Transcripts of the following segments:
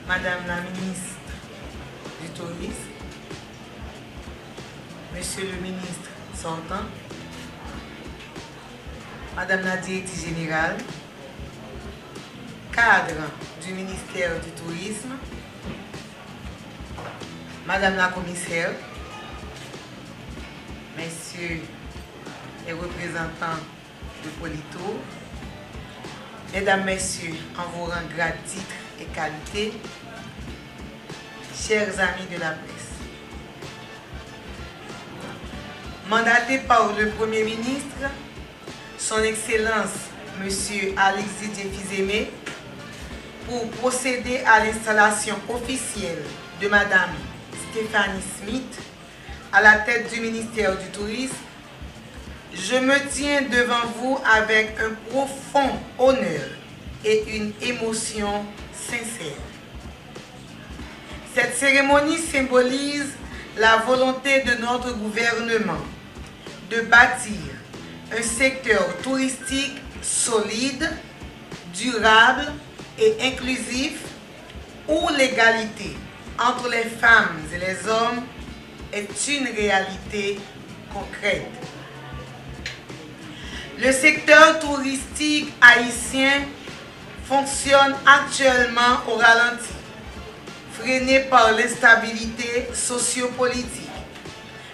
Madame la ministre du Tourisme, Monsieur le ministre sortant, Madame la directrice générale, cadre du ministère du Tourisme, Madame la commissaire, Messieurs les représentants de Polito, Mesdames, Messieurs, en vos rangs, grades, titres et qualités, chers amis de la presse, mandaté par le Premier ministre, Son Excellence M. Alexis Diefizeme, pour procéder à l'installation officielle de Madame Stéphanie Smith à la tête du ministère du Tourisme, je me tiens devant vous avec un profond honneur et une émotion sincère. Cette cérémonie symbolise la volonté de notre gouvernement de bâtir un secteur touristique solide, durable et inclusif où l'égalité entre les femmes et les hommes est une réalité concrète. Le secteur touristique haïtien fonctionne actuellement au ralenti, freiné par l'instabilité sociopolitique,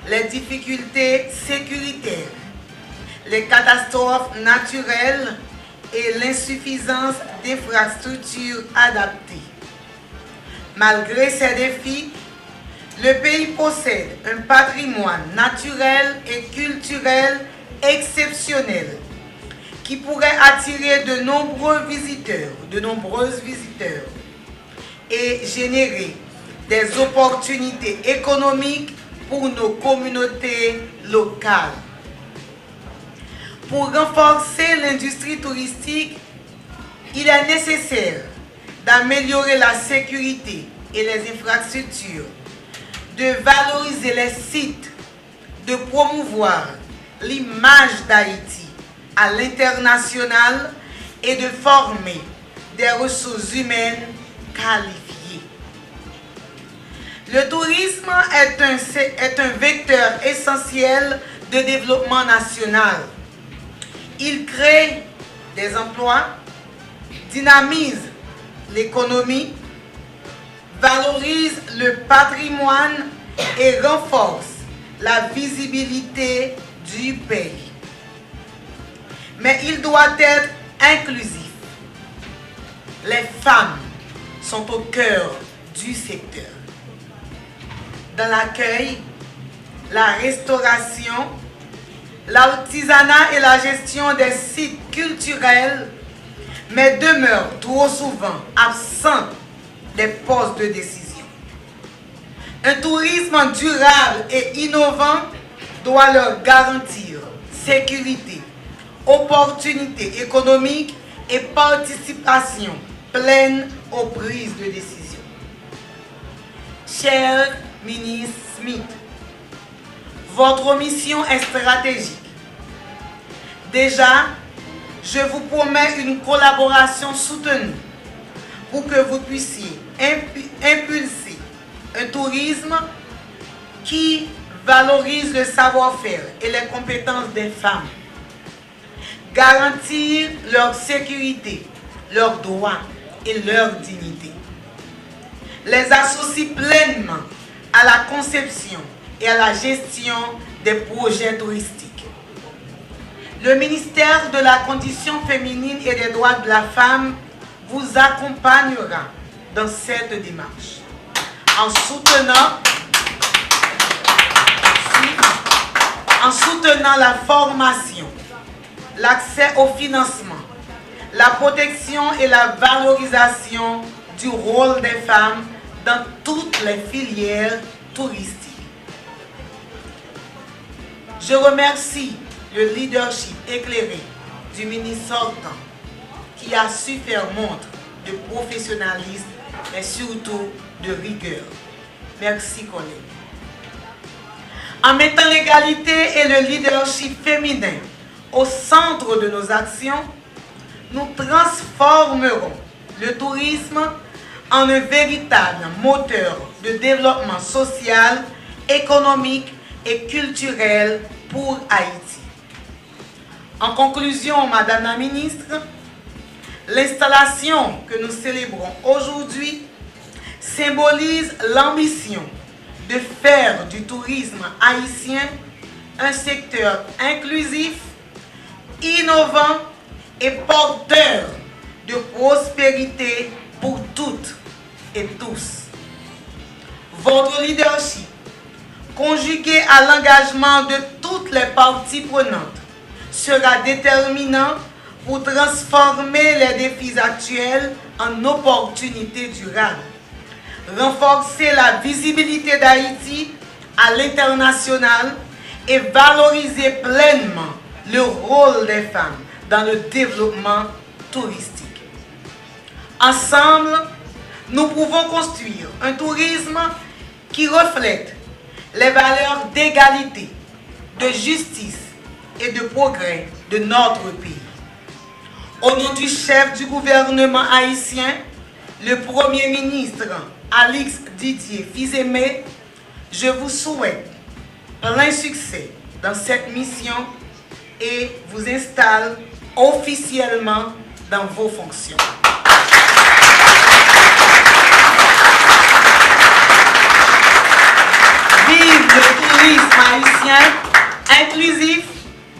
les difficultés sécuritaires, les catastrophes naturelles et l'insuffisance d'infrastructures adaptées. Malgré ces défis, le pays possède un patrimoine naturel et culturel exceptionnel qui pourrait attirer de nombreuses visiteurs et générer des opportunités économiques pour nos communautés locales. Pour renforcer l'industrie touristique, il est nécessaire d'améliorer la sécurité et les infrastructures, de valoriser les sites, de promouvoir l'image d'Haïti à l'international et de former des ressources humaines qualifiées. Le tourisme est un vecteur essentiel de développement national. Il crée des emplois, dynamise l'économie, valorise le patrimoine et renforce la visibilité du pays. Mais il doit être inclusif. Les femmes sont au cœur du secteur. Dans l'accueil, la restauration, l'artisanat et la gestion des sites culturels, mais demeurent trop souvent absents des postes de décision. Un tourisme durable et innovant doit leur garantir sécurité, opportunités économiques et participation pleine aux prises de décision. Cher ministre Smith, votre mission est stratégique. Déjà, je vous promets une collaboration soutenue pour que vous puissiez impulser un tourisme qui valorise le savoir-faire et les compétences des femmes, garantir leur sécurité, leurs droits et leur dignité, les associe pleinement à la conception et à la gestion des projets touristiques. Le ministère de la Condition féminine et des droits de la femme vous accompagnera dans cette démarche en soutenant la formation, l'accès au financement, la protection et la valorisation du rôle des femmes dans toutes les filières touristiques. Je remercie le leadership éclairé du ministre sortant qui a su faire montre de professionnalisme mais surtout de rigueur. Merci, collègues. En mettant l'égalité et le leadership féminin au centre de nos actions, nous transformerons le tourisme en un véritable moteur de développement social, économique et culturel pour Haïti. En conclusion, Madame la Ministre, l'installation que nous célébrons aujourd'hui symbolise l'ambition de faire du tourisme haïtien un secteur inclusif, innovant et porteur de prospérité pour toutes et tous. Votre leadership, conjugué à l'engagement de toutes les parties prenantes, sera déterminant pour transformer les défis actuels en opportunités durables, renforcer la visibilité d'Haïti à l'international et valoriser pleinement le rôle des femmes dans le développement touristique. Ensemble, nous pouvons construire un tourisme qui reflète les valeurs d'égalité, de justice et de progrès de notre pays. Au nom du chef du gouvernement haïtien, le Premier ministre Alix Didier Fils-Aimé, je vous souhaite plein succès dans cette mission et vous installe officiellement dans vos fonctions. Vive le tourisme haïtien inclusif,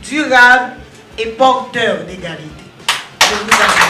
durable et porteur d'égalité. Je vous remercie.